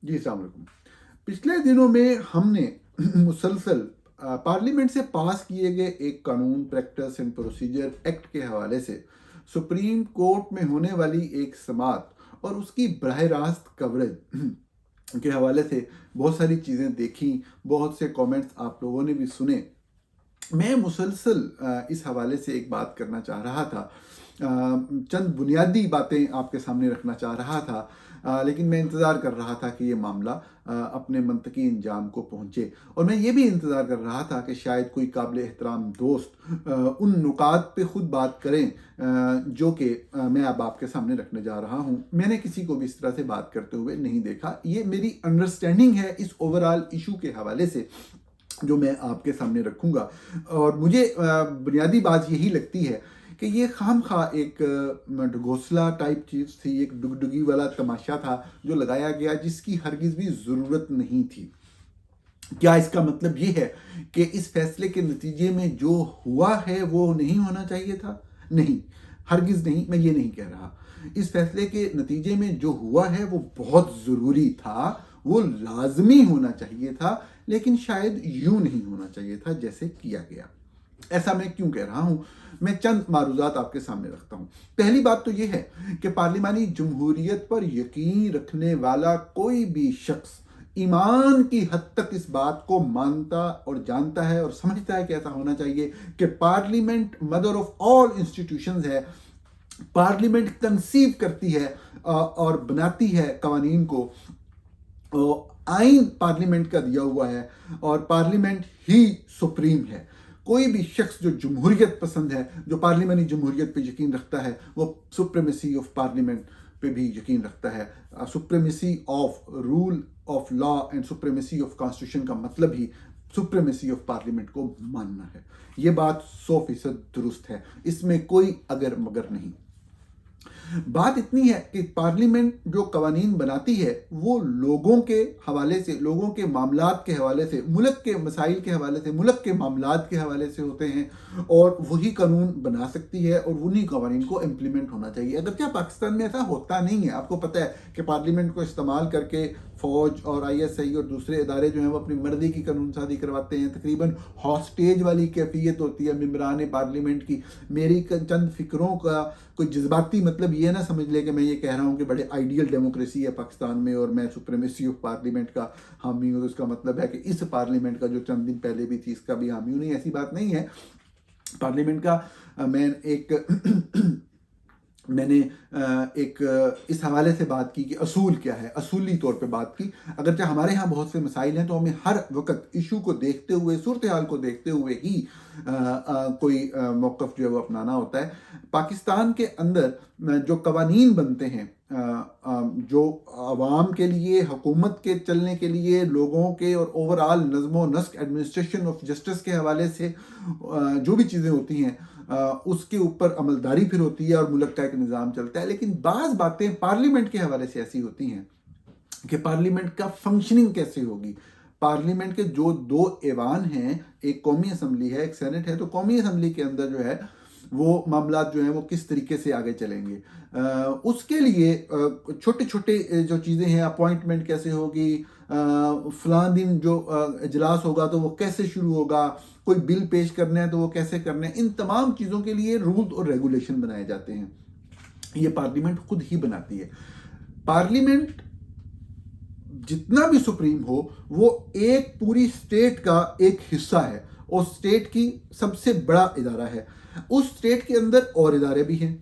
جی السلام علیکم۔ پچھلے دنوں میں ہم نے مسلسل پارلیمنٹ سے پاس کیے گئے ایک قانون پریکٹس اینڈ پروسیجر ایکٹ کے حوالے سے سپریم کورٹ میں ہونے والی ایک سماعت اور اس کی براہ راست کوریج کے حوالے سے بہت ساری چیزیں دیکھیں، بہت سے کامنٹس آپ لوگوں نے بھی سنے۔ میں مسلسل اس حوالے سے ایک بات کرنا چاہ رہا تھا، چند بنیادی باتیں آپ کے سامنے رکھنا چاہ رہا تھا، لیکن میں انتظار کر رہا تھا کہ یہ معاملہ اپنے منطقی انجام کو پہنچے، اور میں یہ بھی انتظار کر رہا تھا کہ شاید کوئی قابل احترام دوست ان نکات پہ خود بات کریں جو کہ میں اب آپ کے سامنے رکھنے جا رہا ہوں۔ میں نے کسی کو بھی اس طرح سے بات کرتے ہوئے نہیں دیکھا۔ یہ میری انڈرسٹینڈنگ ہے اس اوورآل ایشو کے حوالے سے جو میں آپ کے سامنے رکھوں گا، اور مجھے بنیادی بات یہی لگتی ہے کہ یہ خام خواہ ایک ڈھگوسلا ٹائپ چیز تھی، ایک ڈگڈگی والا تماشا تھا جو لگایا گیا، جس کی ہرگز بھی ضرورت نہیں تھی۔ کیا اس کا مطلب یہ ہے کہ اس فیصلے کے نتیجے میں جو ہوا ہے وہ نہیں ہونا چاہیے تھا؟ نہیں، ہرگز نہیں، میں یہ نہیں کہہ رہا۔ اس فیصلے کے نتیجے میں جو ہوا ہے وہ بہت ضروری تھا، وہ لازمی ہونا چاہیے تھا، لیکن شاید یوں نہیں ہونا چاہیے تھا جیسے کیا گیا۔ ایسا میں کیوں کہہ رہا ہوں؟ میں چند معروضات آپ کے سامنے رکھتا ہوں۔ پہلی بات تو یہ ہے کہ پارلیمانی جمہوریت پر یقین رکھنے والا کوئی بھی شخص ایمان کی حد تک اس بات کو مانتا اور جانتا ہے اور سمجھتا ہے کہ ایسا ہونا چاہیے کہ parliament mother of all institutions ہے، پارلیمنٹ کنسیو کرتی ہے اور بناتی ہے قوانین کو، آئین پارلیمنٹ کا دیا ہوا ہے، اور پارلیمنٹ ہی سپریم ہے۔ کوئی بھی شخص جو جمہوریت پسند ہے، جو پارلیمانی جمہوریت پہ یقین رکھتا ہے، وہ سپریمیسی آف پارلیمنٹ پہ بھی یقین رکھتا ہے۔ Supremacy of rule of law and supremacy of constitution کا مطلب ہی سپریمیسی آف پارلیمنٹ کو ماننا ہے۔ یہ بات 100% درست ہے، اس میں کوئی اگر مگر نہیں۔ بات اتنی ہے کہ پارلیمنٹ جو قوانین بناتی ہے وہ لوگوں کے حوالے سے، لوگوں کے معاملات کے حوالے سے، ملک کے مسائل کے حوالے سے، ملک کے معاملات کے حوالے سے ہوتے ہیں، اور وہی قانون بنا سکتی ہے اور انہی قوانین کو امپلیمنٹ ہونا چاہیے۔ اگرچہ پاکستان میں ایسا ہوتا نہیں ہے، آپ کو پتہ ہے کہ پارلیمنٹ کو استعمال کر کے فوج اور ISI اور دوسرے ادارے جو ہیں وہ اپنی مرضی کی قانون سازی کرواتے ہیں۔ تقریباً ہاسٹیج والی کیفیت ہوتی ہے ممبران پارلیمنٹ کی۔ میری چند فکروں کا کوئی جذباتی مطلب یہ نہ سمجھ لے کہ میں یہ کہہ رہا ہوں کہ بڑے آئیڈیل ڈیموکریسی ہے پاکستان میں اور میں سپریمیسی آف پارلیمنٹ کا حامی ہوں، تو اس کا مطلب ہے کہ اس پارلیمنٹ کا جو چند دن پہلے بھی تھی اس کا بھی حامی ہوں۔ نہیں، ایسی بات نہیں ہے۔ پارلیمنٹ کا میں نے ایک اس حوالے سے بات کی کہ اصول کیا ہے، اصولی طور پہ بات کی۔ اگرچہ ہمارے ہاں بہت سے مسائل ہیں تو ہمیں ہر وقت ایشو کو دیکھتے ہوئے، صورتحال کو دیکھتے ہوئے ہی کوئی موقف جو ہے وہ اپنانا ہوتا ہے۔ پاکستان کے اندر جو قوانین بنتے ہیں، جو عوام کے لیے، حکومت کے چلنے کے لیے، لوگوں کے اور اوورآل نظم و نسق، ایڈمنسٹریشن آف جسٹس کے حوالے سے جو بھی چیزیں ہوتی ہیں اس کے اوپر عملداری پھر ہوتی ہے اور ملک کا ایک نظام چلتا ہے۔ لیکن بعض باتیں پارلیمنٹ کے حوالے سے ایسی ہوتی ہیں کہ پارلیمنٹ کا فنکشننگ کیسے ہوگی۔ پارلیمنٹ کے جو دو ایوان ہیں، ایک قومی اسمبلی ہے، ایک سینٹ ہے، تو قومی اسمبلی کے اندر جو ہے وہ معاملات جو ہیں وہ کس طریقے سے آگے چلیں گے، اس کے لیے چھوٹے چھوٹے جو چیزیں ہیں، اپوائنٹمنٹ کیسے ہوگی، فلاں دن جو اجلاس ہوگا تو وہ کیسے شروع ہوگا، کوئی بل پیش کرنا ہے تو وہ کیسے کرنا ہے، ان تمام چیزوں کے لیے رول اور ریگولیشن بنائے جاتے ہیں۔ یہ پارلیمنٹ خود ہی بناتی ہے۔ پارلیمنٹ جتنا بھی سپریم ہو وہ ایک پوری سٹیٹ کا ایک حصہ ہے، اور سٹیٹ کی سب سے بڑا ادارہ ہے۔ اس سٹیٹ کے اندر اور ادارے بھی ہیں،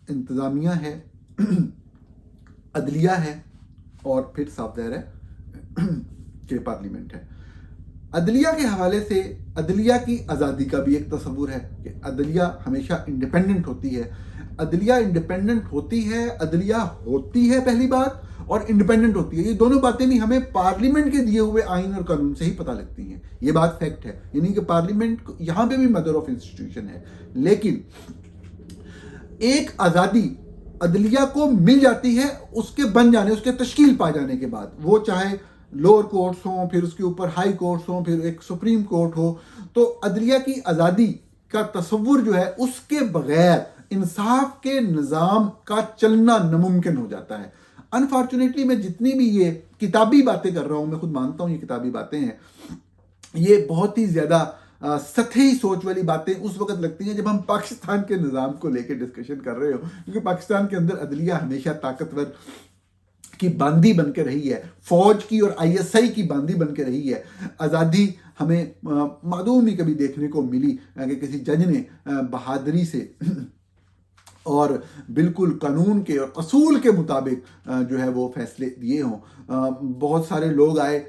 انتظامیہ ہے، عدلیہ ہے، اور پھر صاف ظاہر ہے کہ پارلیمنٹ ہے۔ عدلیہ کے حوالے سے عدلیہ کی آزادی کا بھی ایک تصور ہے کہ عدلیہ ہمیشہ انڈیپینڈنٹ ہوتی ہے۔ عدلیہ انڈیپینڈنٹ ہوتی ہے، عدلیہ ہوتی ہے پہلی بات، اور انڈیپینڈنٹ ہوتی ہے۔ یہ دونوں باتیں بھی ہمیں پارلیمنٹ کے دیے ہوئے آئین اور قانون سے ہی پتہ لگتی ہیں۔ یہ بات فیکٹ ہے، یعنی کہ پارلیمنٹ یہاں پہ بھی مدر آف انسٹیٹیوشن ہے۔ لیکن ایک آزادی عدلیہ کو مل جاتی ہے اس کے بن جانے، اس کے تشکیل پا جانے کے بعد، وہ چاہے لوور کورٹس ہوں، پھر اس کے اوپر ہائی کورٹس ہوں، پھر ایک سپریم کورٹ ہو، تو عدلیہ کی آزادی کا تصور جو ہے اس کے بغیر انصاف کے نظام کا چلنا ناممکن ہو جاتا ہے۔ انفارچونیٹلی میں جتنی بھی یہ کتابی باتیں کر رہا ہوں، میں خود مانتا ہوں یہ کتابی باتیں ہیں، یہ بہت ہی زیادہ سطحی سوچ والی باتیں اس وقت لگتی ہیں جب ہم پاکستان کے نظام کو لے کے ڈسکشن کر رہے ہو، کیونکہ پاکستان کے اندر عدلیہ ہمیشہ طاقتور کی باندھی بن کے رہی ہے، فوج کی اور آئی ایس آئی کی باندھی بن کے رہی ہے۔ آزادی ہمیں معدوم ہی کبھی دیکھنے کو ملی کہ کسی جج نے بہادری سے اور بالکل قانون کے اور اصول کے مطابق جو ہے وہ فیصلے دیے ہوں۔ بہت سارے لوگ آئے،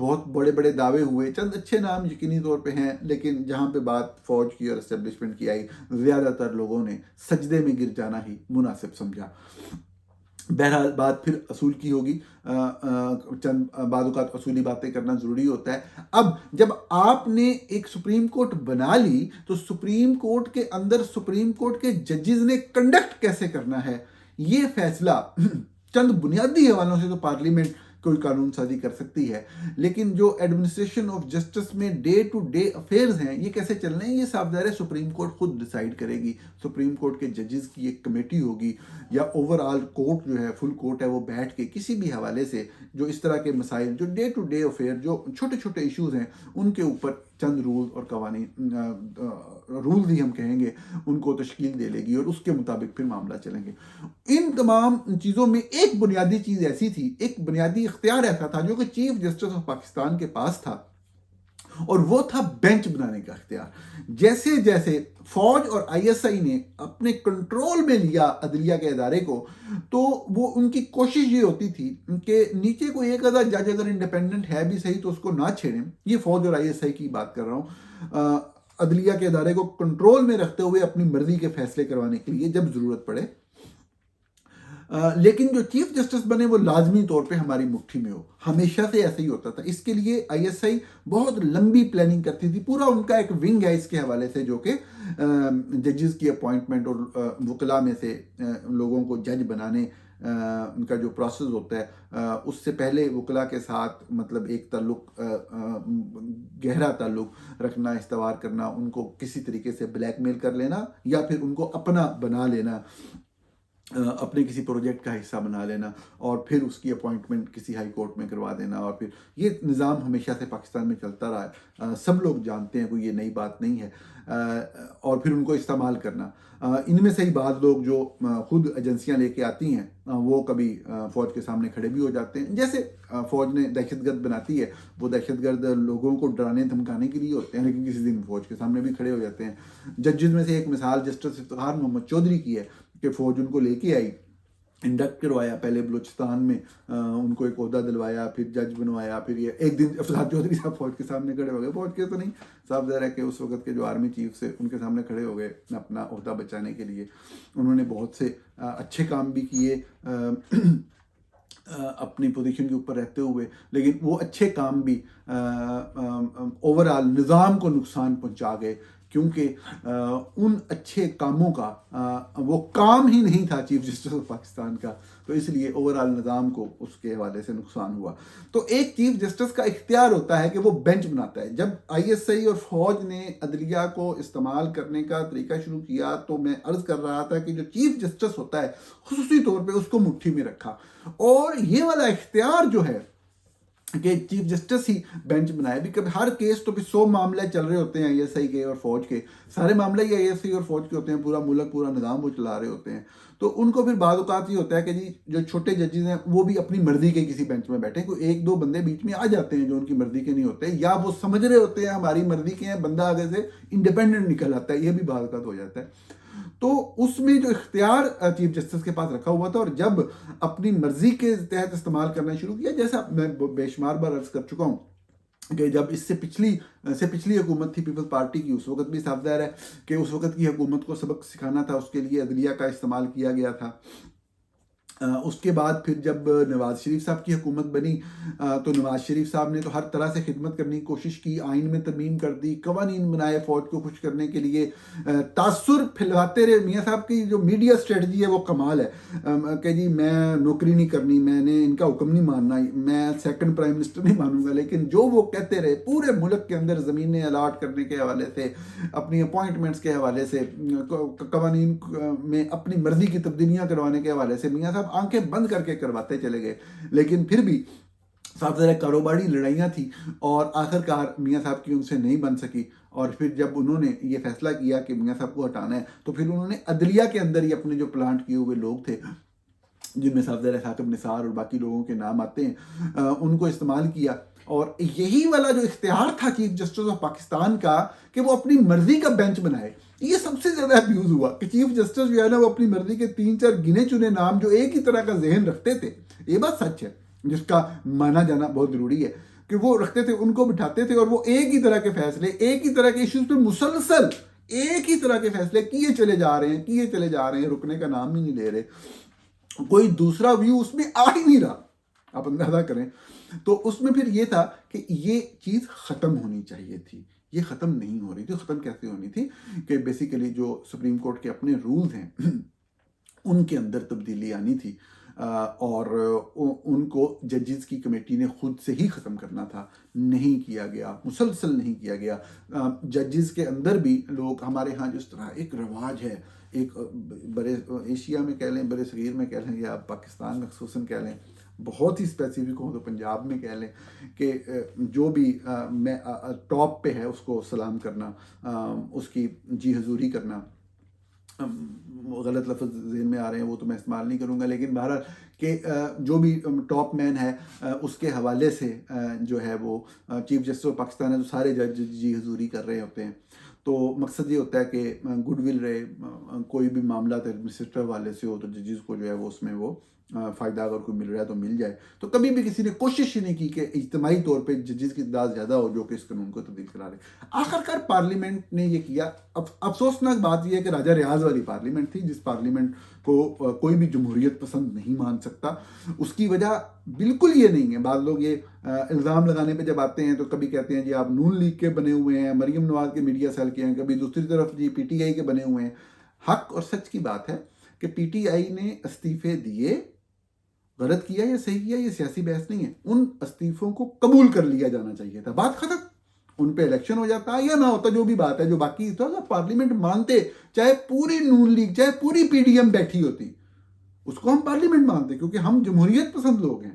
بہت بڑے بڑے دعوے ہوئے، چند اچھے نام یقینی طور پہ ہیں، لیکن جہاں پہ بات فوج کی اور اسٹیبلشمنٹ کی آئی، زیادہ تر لوگوں نے سجدے میں گر جانا ہی مناسب سمجھا۔ بہرحال بات پھر اصول کی ہوگی، چند بعض اوقات اصولی باتیں کرنا ضروری ہوتا ہے۔ اب جب آپ نے ایک سپریم کورٹ بنا لی تو سپریم کورٹ کے اندر سپریم کورٹ کے ججز نے کنڈکٹ کیسے کرنا ہے، یہ فیصلہ چند بنیادی حوالوں سے تو پارلیمنٹ کوئی قانون سازی کر سکتی ہے، لیکن جو ایڈمنسٹریشن آف جسٹس میں ڈے ٹو ڈے افیئرز ہیں یہ کیسے چلنے ہیں، یہ صاف ظاہر ہے سپریم کورٹ خود ڈیسائیڈ کرے گی۔ سپریم کورٹ کے ججز کی ایک کمیٹی ہوگی یا اوور آل کورٹ جو ہے، فل کورٹ ہے، وہ بیٹھ کے کسی بھی حوالے سے جو اس طرح کے مسائل، جو ڈے ٹو ڈے افیئر، جو چھوٹے چھوٹے ایشوز ہیں، ان کے اوپر چند رول اور قوانین، رولز ہی ہم کہیں گے، ان کو تشکیل دے لے گی اور اس کے مطابق پھر معاملہ چلیں گے۔ ان تمام چیزوں میں ایک بنیادی چیز ایسی تھی، ایک بنیادی اختیار ایسا تھا جو کہ چیف جسٹس آف پاکستان کے پاس تھا، اور وہ تھا بینچ بنانے کا اختیار۔ جیسے جیسے فوج اور آئی ایس آئی نے اپنے کنٹرول میں لیا عدلیہ کے ادارے کو، تو وہ ان کی کوشش یہ ہوتی تھی کہ نیچے کوئی ایک آدھا جج اگر انڈیپینڈنٹ ہے بھی صحیح تو اس کو نہ چھیڑیں۔ یہ فوج اور آئی ایس آئی کی بات کر رہا ہوں، عدلیہ کے ادارے کو کنٹرول میں رکھتے ہوئے اپنی مرضی کے فیصلے کروانے کے لیے جب ضرورت پڑے، لیکن جو چیف جسٹس بنے وہ لازمی طور پہ ہماری مٹھی میں ہو۔ ہمیشہ سے ایسا ہی ہوتا تھا۔ اس کے لیے آئی ایس آئی بہت لمبی پلاننگ کرتی تھی، پورا ان کا ایک ونگ ہے اس کے حوالے سے، جو کہ ججز کی اپوائنٹمنٹ اور وکلاء میں سے لوگوں کو جج بنانے ان کا جو پروسیس ہوتا ہے، اس سے پہلے وکلاء کے ساتھ مطلب ایک تعلق، گہرا تعلق رکھنا، استوار کرنا، ان کو کسی طریقے سے بلیک میل کر لینا یا پھر ان کو اپنا بنا لینا، اپنے کسی پروجیکٹ کا حصہ بنا لینا، اور پھر اس کی اپوائنٹمنٹ کسی ہائی کورٹ میں کروا دینا، اور پھر یہ نظام ہمیشہ سے پاکستان میں چلتا رہا ہے، سب لوگ جانتے ہیں، کوئی یہ نئی بات نہیں ہے، اور پھر ان کو استعمال کرنا۔ ان میں سے ہی بعض لوگ جو خود ایجنسیاں لے کے آتی ہیں وہ کبھی فوج کے سامنے کھڑے بھی ہو جاتے ہیں۔ جیسے فوج نے دہشت گرد بناتی ہے، وہ دہشت گرد لوگوں کو ڈرانے دھمکانے کے لیے ہوتے ہیں، لیکن کسی دن فوج کے سامنے بھی کھڑے ہو جاتے ہیں۔ ججز میں سے ایک مثال جسٹس افتخار محمد چودھری کی ہے کہ فوج ان کو لے کے آئی، انڈکٹ کروایا، پہلے بلوچستان میں ان کو ایک عہدہ دلوایا، پھر جج بنوایا، پھر یہ ایک دن افتخار چودھری صاحب فوج کے سامنے کھڑے ہو گئے، فوج کے تو نہیں، صاف ظاہر ہے کہ اس وقت کے جو آرمی چیف سے ان کے سامنے کھڑے ہو گئے اپنا عہدہ بچانے کے لیے۔ انہوں نے بہت سے اچھے کام بھی کیے اپنی پوزیشن کے اوپر رہتے ہوئے، لیکن وہ اچھے کام بھی اوور آل نظام کو نقصان پہنچا گئے، کیونکہ ان اچھے کاموں کا وہ کام ہی نہیں تھا چیف جسٹس آف پاکستان کا، تو اس لیے اوور آل نظام کو اس کے حوالے سے نقصان ہوا۔ تو ایک چیف جسٹس کا اختیار ہوتا ہے کہ وہ بینچ بناتا ہے۔ جب آئی ایس آئی اور فوج نے عدلیہ کو استعمال کرنے کا طریقہ شروع کیا تو میں عرض کر رہا تھا کہ جو چیف جسٹس ہوتا ہے خصوصی طور پہ اس کو مٹھی میں رکھا، اور یہ والا اختیار جو ہے کہ چیف جسٹس ہی بینچ بنائے بھی، کبھی ہر کیس تو 100 معاملے چل رہے ہوتے ہیں آئی ایس آئی کے اور فوج کے، سارے معاملے ہی آئی ایس آئی اور فوج کے ہوتے ہیں، پورا ملک، پورا نظام وہ چلا رہے ہوتے ہیں، تو ان کو پھر بعض اوقات یہ ہوتا ہے کہ جی جو چھوٹے ججز ہیں وہ بھی اپنی مرضی کے کسی بینچ میں بیٹھے، کوئی ایک دو بندے بیچ میں آ جاتے ہیں جو ان کی مرضی کے نہیں ہوتے، یا وہ سمجھ رہے ہوتے ہیں ہماری مرضی کے ہیں، بندہ آگے سے انڈیپینڈنٹ نکل آتا ہے، یہ بھی بعض اوقات ہو جاتا ہے۔ تو اس میں جو اختیار چیف جسٹس کے پاس رکھا ہوا تھا، اور جب اپنی مرضی کے تحت استعمال کرنا شروع کیا، جیسا میں بے شمار بار عرض کر چکا ہوں کہ جب اس سے پچھلی حکومت تھی پیپلز پارٹی کی، اس وقت بھی صاف ظاہر ہے کہ اس وقت کی حکومت کو سبق سکھانا تھا، اس کے لیے عدلیہ کا استعمال کیا گیا تھا۔ اس کے بعد پھر جب نواز شریف صاحب کی حکومت بنی تو نواز شریف صاحب نے تو ہر طرح سے خدمت کرنے کی کوشش کی، آئین میں ترمیم کر دی، قوانین بنائے فوج کو خوش کرنے کے لیے، تاثر پھیلاتے رہے۔ میاں صاحب کی جو میڈیا اسٹریٹجی ہے وہ کمال ہے کہ جی میں نوکری نہیں کرنی، میں نے ان کا حکم نہیں ماننا، میں سیکنڈ پرائم منسٹر نہیں مانوں گا، لیکن جو وہ کہتے رہے پورے ملک کے اندر زمینیں الاٹ کرنے کے حوالے سے، اپنی اپوائنٹمنٹس کے حوالے سے، قوانین میں اپنی مرضی کی تبدیلیاں کروانے کے حوالے سے، میاں صاحب آنکھیں بند کر کے کرواتے چلے گئے، لیکن پھر بھی صاحب ذرا کاروباری لڑائیاں تھیں اور آخر کار میاں صاحب کی ان سے نہیں بن سکی، اور پھر جب انہوں نے یہ فیصلہ کیا کہ میاں صاحب کو ہٹانا ہے تو پھر انہوں نے عدلیہ کے اندر ہی اپنے جو پلانٹ کیے ہوئے لوگ تھے جن میں صاحب ثاقب نثار اور باقی لوگوں کے نام آتے ہیں ان کو استعمال کیا، اور یہی والا جو اختیار تھا چیف جسٹس آف پاکستان کا کہ وہ اپنی مرضی کا بینچ بنائے، یہ سب سے زیادہ ابیوز ہوا کہ چیف جسٹس جو ہے نا وہ اپنی مرضی کے 3-4 گنے چنے نام جو ایک ہی طرح کا ذہن رکھتے تھے، یہ بات سچ ہے جس کا مانا جانا بہت ضروری ہے کہ وہ رکھتے تھے، ان کو بٹھاتے تھے اور وہ ایک ہی طرح کے فیصلے ایک ہی طرح کے ایشوز پہ مسلسل ایک ہی طرح کے فیصلے کیے چلے جا رہے ہیں، رکنے کا نام ہی نہیں لے رہے، کوئی دوسرا ویو اس میں آ ہی نہیں رہا، آپ اندازہ کریں۔ تو اس میں پھر یہ تھا کہ یہ چیز ختم ہونی چاہیے تھی، یہ ختم نہیں ہو رہی تھی۔ ختم کیسے ہونی تھی کہ بیسیکلی جو سپریم کورٹ کے اپنے رولز ہیں ان کے اندر تبدیلی آنی تھی، اور ان کو ججز کی کمیٹی نے خود سے ہی ختم کرنا تھا، نہیں کیا گیا، مسلسل نہیں کیا گیا۔ ججز کے اندر بھی لوگ، ہمارے ہاں جس طرح ایک رواج ہے، ایک برے ایشیا میں کہہ لیں، برے صغیر میں کہہ لیں، یا پاکستان میں خصوصاً کہہ لیں، بہت ہی اسپیسیفک ہوں تو پنجاب میں کہہ لیں کہ جو بھی میں ٹاپ پہ ہے اس کو سلام کرنا، اس کی جی حضوری کرنا، غلط لفظ ذہن میں آ رہے ہیں وہ تو میں استعمال نہیں کروں گا، لیکن بہرحال کہ جو بھی ٹاپ مین ہے اس کے حوالے سے جو ہے وہ چیف جسٹس آف پاکستان ہے، جو سارے جج جی حضوری کر رہے ہوتے ہیں، تو مقصد یہ ہوتا ہے کہ گڈ ول رہے، کوئی بھی معاملات ایڈمنسٹریٹر والے سے ہو تو ججز کو جو ہے وہ اس میں وہ فائدہ اگر کوئی مل رہا ہے تو مل جائے۔ تو کبھی بھی کسی نے کوشش ہی نہیں کی کہ اجتماعی طور پہ ججز کی تعداد زیادہ ہو جو کہ اس قانون کو تبدیل کرا رہے۔ آخر کار پارلیمنٹ نے یہ کیا۔ افسوسناک بات یہ ہے کہ راجہ ریاض والی پارلیمنٹ تھی، جس پارلیمنٹ کو کوئی بھی جمہوریت پسند نہیں مان سکتا۔ اس کی وجہ بالکل یہ نہیں ہے، بعض لوگ یہ الزام لگانے پہ جب آتے ہیں تو کبھی کہتے ہیں جی آپ نون لیگ کے بنے ہوئے ہیں، مریم نواز کے میڈیا سیل کے ہیں، کبھی دوسری طرف جی پی ٹی آئی کے بنے ہوئے ہیں۔ حق اور سچ کی بات ہے کہ پی ٹی آئی نے استعفے دیے، غلط کیا یا صحیح کیا یہ سیاسی بحث نہیں ہے، ان استعفوں کو قبول کر لیا جانا چاہیے تھا، بات ختم، ان پہ الیکشن ہو جاتا یا نہ ہوتا، جو بھی بات ہے، جو باقی تھا پارلیمنٹ مانتے، چاہے پوری نون لیگ، چاہے پوری پی ڈی ایم بیٹھی ہوتی، اس کو ہم پارلیمنٹ مانتے کیونکہ ہم جمہوریت پسند لوگ ہیں۔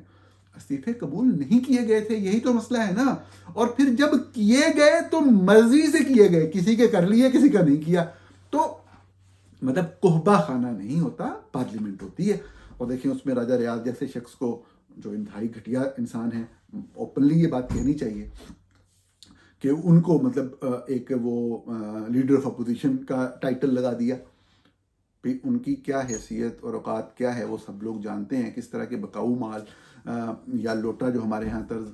استعفے قبول نہیں کیے گئے تھے، یہی تو مسئلہ ہے نا، اور پھر جب کیے گئے تو مرضی سے کیے گئے، کسی کے کر لیے کسی کا نہیں کیا، تو مطلب قحبہ خانہ نہیں ہوتا، پارلیمنٹ ہوتی ہے۔ اور دیکھیں اس میں راجہ ریاض جیسے شخص کو، جو انتہائی گھٹیا انسان ہے، اوپنلی یہ بات کہنی چاہیے کہ ان کو مطلب ایک وہ لیڈر آف اپوزیشن کا ٹائٹل لگا دیا۔ پھر ان کی کیا حیثیت اور اوقات کیا ہے وہ سب لوگ جانتے ہیں، کس طرح کے بکاؤ مال یا لوٹا جو ہمارے ہاں طرز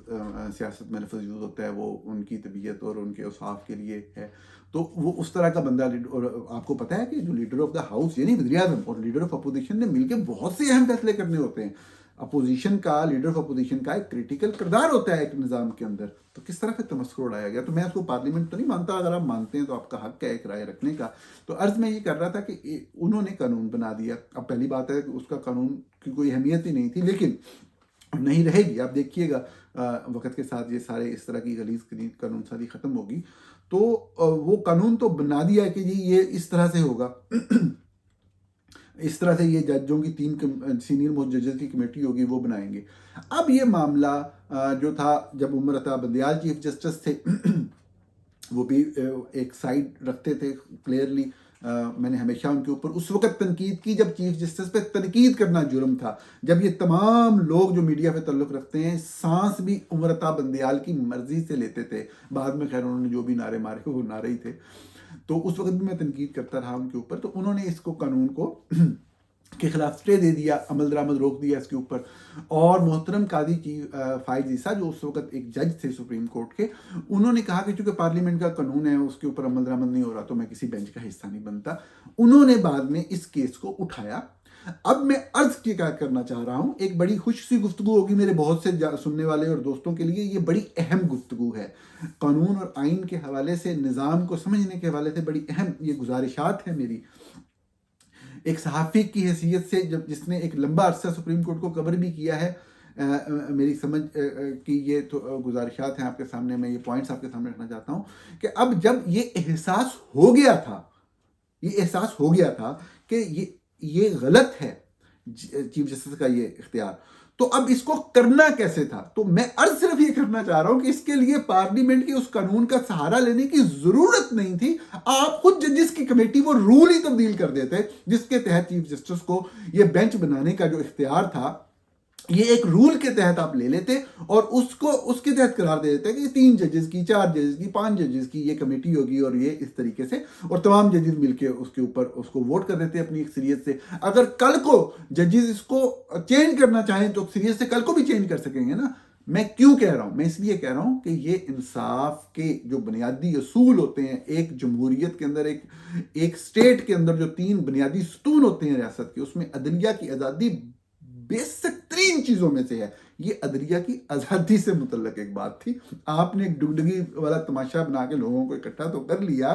سیاست میں لفظ یوز ہوتا ہے وہ ان کی طبیعت اور ان کے اوصاف کے لیے ہے، تو وہ اس طرح کا بندہ۔ اور آپ کو پتہ ہے کہ جو لیڈر آف دا ہاؤس یعنی وزیر اعظم اور لیڈر آف اپوزیشن نے مل کے بہت سے اہم فیصلے کرنے ہوتے ہیں۔ اپوزیشن کا، لیڈر آف اپوزیشن کا ایک کریٹیکل کردار ہوتا ہے ایک نظام کے اندر، تو کس طرح سے تمسخر اڑایا گیا۔ تو میں اس کو پارلیمنٹ تو نہیں مانتا، اگر آپ مانتے ہیں تو آپ کا حق ہے ایک رائے رکھنے کا۔ تو عرض میں یہ کر رہا تھا کہ انہوں نے قانون بنا دیا۔ اب پہلی بات ہے کہ اس کا قانون کی کوئی اہمیت ہی نہیں تھی، لیکن نہیں رہے گی، آپ دیکھیے گا وقت کے ساتھ یہ سارے اس طرح کی غلیظ قانون سازی ختم ہوگی، تو وہ قانون تو بنا دیا ہے کہ جی یہ اس طرح سے ہوگا، اس طرح سے یہ ججوں کی 3 سینئر موسٹ ججز کی کمیٹی ہوگی، وہ بنائیں گے۔ اب یہ معاملہ جو تھا، جب عمر عطا بندیال چیف جسٹس تھے وہ بھی ایک سائیڈ رکھتے تھے کلیئرلی، میں نے ہمیشہ ان کے اوپر اس وقت تنقید کی جب چیف جسٹس پہ تنقید کرنا جرم تھا، جب یہ تمام لوگ جو میڈیا پہ تعلق رکھتے ہیں سانس بھی عمر عطا بندیال کی مرضی سے لیتے تھے، بعد میں خیر انہوں نے جو بھی نعرے مارے وہ نعرے ہی تھے، تو اس وقت بھی میں تنقید کرتا رہا ان کے اوپر۔ تو انہوں نے اس کو قانون کو کے خلاف اسٹے دے دیا، عمل درآمد روک دیا اس کے اوپر، اور محترم قاضی کی فائز عیسیٰ جو اس وقت ایک جج تھے سپریم کورٹ کے، انہوں نے کہا کہ چونکہ پارلیمنٹ کا قانون ہے اس کے اوپر عمل درآمد نہیں ہو رہا تو میں کسی بینچ کا حصہ نہیں بنتا۔ انہوں نے بعد میں اس کیس کو اٹھایا۔ اب میں عرض کیا کرنا چاہ رہا ہوں، ایک بڑی خوش سی گفتگو ہوگی میرے بہت سے سننے والے اور دوستوں کے لیے، یہ بڑی اہم گفتگو ہے، قانون اور آئین کے حوالے سے، نظام کو سمجھنے کے حوالے سے بڑی اہم یہ گزارشات ہے میری، ایک صحافی کی حیثیت سے، جس نے ایک لمبا عرصہ سپریم کورٹ کو کور بھی کیا ہے۔ میری سمجھ کی یہ تو گزارشات ہیں آپ کے سامنے، میں یہ پوائنٹس آپ کے سامنے رکھنا چاہتا ہوں کہ اب جب یہ احساس ہو گیا تھا کہ یہ غلط ہے، چیف جسٹس کا یہ اختیار. تو اب اس کو کرنا کیسے تھا؟ تو میں عرض صرف یہ کرنا چاہ رہا ہوں کہ اس کے لیے پارلیمنٹ کے اس قانون کا سہارا لینے کی ضرورت نہیں تھی. آپ خود ججز کی کمیٹی وہ رول ہی تبدیل کر دیتے جس کے تحت چیف جسٹس کو یہ بینچ بنانے کا جو اختیار تھا یہ ایک رول کے تحت آپ لے لیتے اور اس کو اس کے تحت قرار دے دیتے کہ 3 ججز کی، 4 ججز کی، 5 ججز کی یہ کمیٹی ہوگی اور یہ اس طریقے سے، اور تمام ججز مل کے اس کے اوپر اس کو ووٹ کر دیتے اپنی اکثریت سے. اگر کل کو ججز اس کو چینج کرنا چاہیں تو اکثریت سے کل کو بھی چینج کر سکیں گے نا. میں کیوں کہہ رہا ہوں؟ میں اس لیے کہہ رہا ہوں کہ یہ انصاف کے جو بنیادی اصول ہوتے ہیں ایک جمہوریت کے اندر، ایک اسٹیٹ کے اندر جو 3 بنیادی ستون ہوتے ہیں ریاست کے، اس میں عدلیہ کی آزادی بیسک ترین چیزوں میں سے ہے. یہ عدلیہ کی آزادی سے متعلق ایک بات تھی. آپ نے ایک ڈگڈگی والا تماشا بنا کے لوگوں کو اکٹھا تو کر لیا،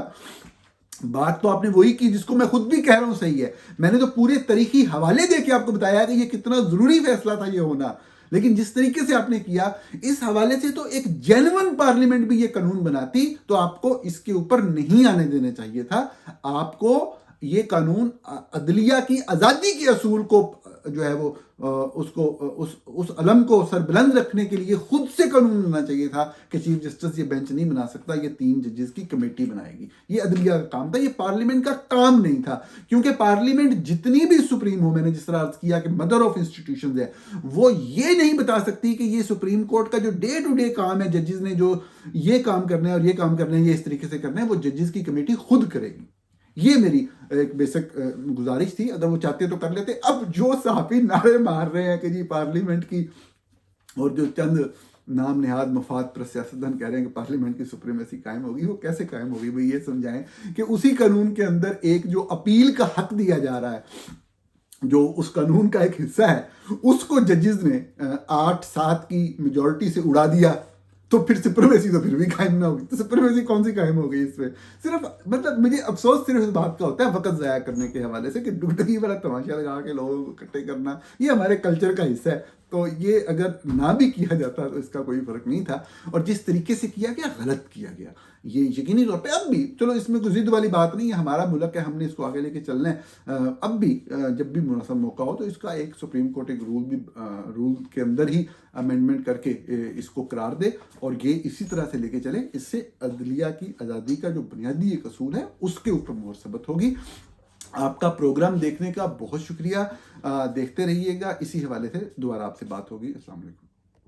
بات تو آپ نے وہی کی جس کو میں خود بھی کہہ رہا ہوں صحیح ہے. میں نے تو پورے تاریخی حوالے دے کے آپ کو بتایا کہ یہ کتنا ضروری فیصلہ تھا یہ ہونا، لیکن جس طریقے سے آپ نے کیا اس حوالے سے تو ایک جینون پارلیمنٹ بھی یہ قانون بناتی تو آپ کو اس کے اوپر نہیں آنے دینے چاہیے تھا. آپ کو یہ قانون عدلیہ کی آزادی کے اصول کو جو ہے وہ اس علم کو سربلند رکھنے کے لیے خود سے قانون بننا چاہیے تھا کہ چیف جسٹس یہ بینچ نہیں بنا سکتا، یہ 3 ججز کی کمیٹی بنائے گی. یہ عدلیہ کا کام تھا، یہ پارلیمنٹ کا کام نہیں تھا. کیونکہ پارلیمنٹ جتنی بھی سپریم ہو، میں نے جس طرح عرض کیا کہ مدر آف انسٹیٹیوشنز ہے، وہ یہ نہیں بتا سکتی کہ یہ سپریم کورٹ کا جو ڈے ٹو ڈے کام ہے، ججز نے جو یہ کام کرنا ہے اور یہ کام کرنا ہے، یہ اس طریقے سے کرنا ہے، وہ ججز کی کمیٹی خود کرے گی. یہ میری ایک بیسک گزارش تھی. اگر وہ چاہتے تو کر لیتے. اب جو صحافی نعرے مار رہے ہیں کہ جی پارلیمنٹ کی، اور جو چند نام نہاد مفاد پر سیاستدان کہہ رہے ہیں کہ پارلیمنٹ کی سپریمیسی قائم ہوگی، وہ کیسے قائم ہوگی؟ بھئی یہ سمجھائیں کہ اسی قانون کے اندر ایک جو اپیل کا حق دیا جا رہا ہے، جو اس قانون کا ایک حصہ ہے، اس کو ججز نے 8-7 کی میجورٹی سے اڑا دیا، تو پھر سپریمیسی تو پھر بھی قائم نہ ہوگی. تو سپریمیسی کون سی قائم ہو گئی اس میں؟ صرف مطلب مجھے افسوس صرف اس بات کا ہوتا ہے وقت ضائع کرنے کے حوالے سے کہ ڈگڈگی والا تماشا لگا کے لوگوں کو اکٹھے کرنا یہ ہمارے کلچر کا حصہ ہے. تو یہ اگر نہ بھی کیا جاتا تو اس کا کوئی فرق نہیں تھا. اور جس طریقے سے کیا گیا غلط کیا گیا، یہ یقینی طور پہ. اب بھی چلو اس میں کوئی ضد والی بات نہیں ہے، ہمارا ملک ہے، ہم نے اس کو آگے لے کے چلنا ہے. اب بھی جب بھی مناسب موقع ہو تو اس کا ایک سپریم کورٹ ایک رول کے اندر ہی امینڈمنٹ کر کے اس کو قرار دے اور یہ اسی طرح سے لے کے چلے. اس سے عدلیہ کی آزادی کا جو بنیادی ایک اصول ہے اس کے اوپر مہر ثبت ہوگی. آپ کا پروگرام دیکھنے کا بہت شکریہ. دیکھتے رہیے گا. اسی حوالے سے دوبارہ آپ سے بات ہوگی. السلام علیکم.